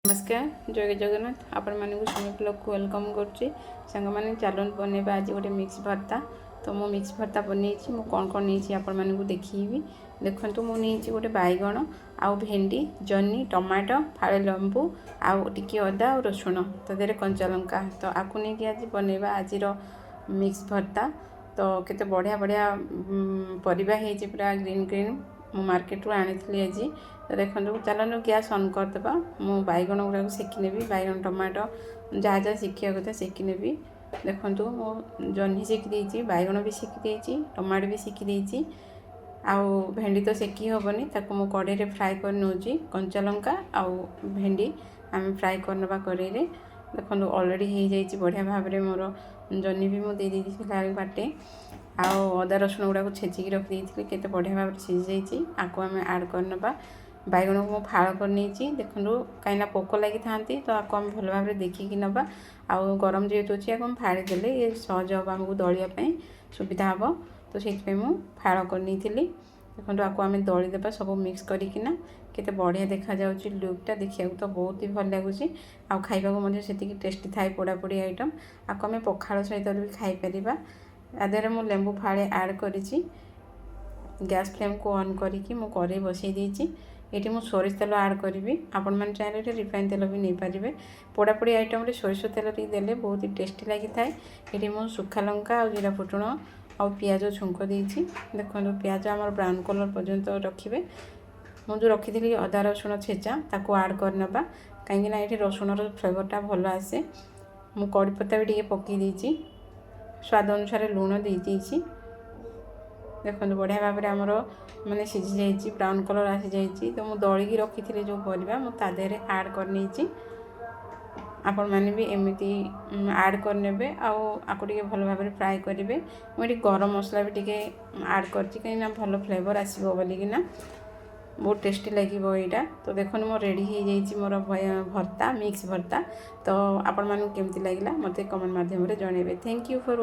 नमस्कार जय जगन्नाथ आपण मानक स्विमिंग ब्लॉग को वेलकम करछि संग माने चलन बनेबा आज गोटे मिक्स भर्ता। तो मो मिक्स भर्ता बनैछि मो कोन कोन नैछि आपण मानक देखिबी। देखंतु मो नैछि गोटे बैगण आउ भेंडी जन्नी टमाटो फाळे लेंबू आउ टिके अदा और रसुण तो देरे कंचा लंका तो आकु नै कि आज बनेबा आजिरो मिक्स भर्ता। तो केते बढ़िया बढ़िया परिबा हेछि पूरा ग्रीन ग्रीन मु मार्केट रू आनी आज। तो देखो चलो गैस ऑन करदे मु बैगण गुड़ा सेकी नेबी बैगण टमाटो जहाँ जहाँ सेकिया कथा सेकी नेबी। देखो मो जह्नी सेकी देछि बैगण भी सेकी देछि टमाटो भी सेकी देछि आउ भेंडी तो सेकी हेनी ताको मु कड़े रे फ्राए कर नौछि कंचा लंका आउ भेंडी आम फ्राए करनबा कड़े रे। देखो ऑलरेडी हो जाइए बढ़िया भाव में मोर जह्नी भी मुझे देती बाटे आउ अदा रसुण गुड़ा छेचिकी रखी केते बढ़िया भाव में सीझी जाइए आपको आम आड करनबा। बैगण को मुझे फाड़ कर नहीं देखो कहीं पोक लगी था तो आपको आम भल भाव में देखिकी नवा आउ गरम जेहेतु अच्छी आपको फाड़ीदे ये सहज हम आमको दलिया सुविधा हम तो से फाड़ कर नहीं देखो आपको आम दलीदेवा सब मिक्स करना केते बढ़िया देखा जाउची लुकटा देखिया तो बहुत ही भल लगुच आउ खाइबा से टेस्टी थाए पोड़ापोड़ी आइटम आपको आम पखाड़ सहित भी खाई परिबा। आधे मु लेंबू फाड़े आड करिछि गैस फ्लेम को ऑन करिकी मु कड़े बसई देछि। ये मुझे सोरिष तेल आड करी आपण मैंने चाहिए रिफाइन तेल भी नहीं पारे पोड़ापोड़ी आइटम सोरिष तेल देले बहुत ही टेस्टी लगी थाए। ये मुझे सुखा लंका और जीरा फुटुण आउ पियाज छुंक देछि देखो पियाज आम ब्राउन कलर पर्यंत रखिए मुझे रखी अदा रसुण छेचा ताको आड करनबा कहीं ये रसुण फ्लेवरटा भल आसे। मु कड़ी पत्ता भी टे पकई देछि स्वाद अनुसार लुण देछि देखो बढ़िया भाव में आमर मैंने सीझी जाइए ब्राउन कलर आसी जाइए। तो मुझे दलिकी रखी थी जो परिबा मु ता देहरे आड कर नहीं आपण मैंने भी एमती आड करने आपको टे भल भाव में फ्राए करेंगे। मुझे गरम मसला भी टे आड कर कहीं भल फ्लेवर आसो बोलिकिना बहुत टेस्टी लगे यहाँ। तो देखो मो रेडी हो जाइए मोर भर्ता मिक्स भर्ता। तो आपण मानू केमती लगिला मते कमेंट माध्यम रे जणेबे। Thank you for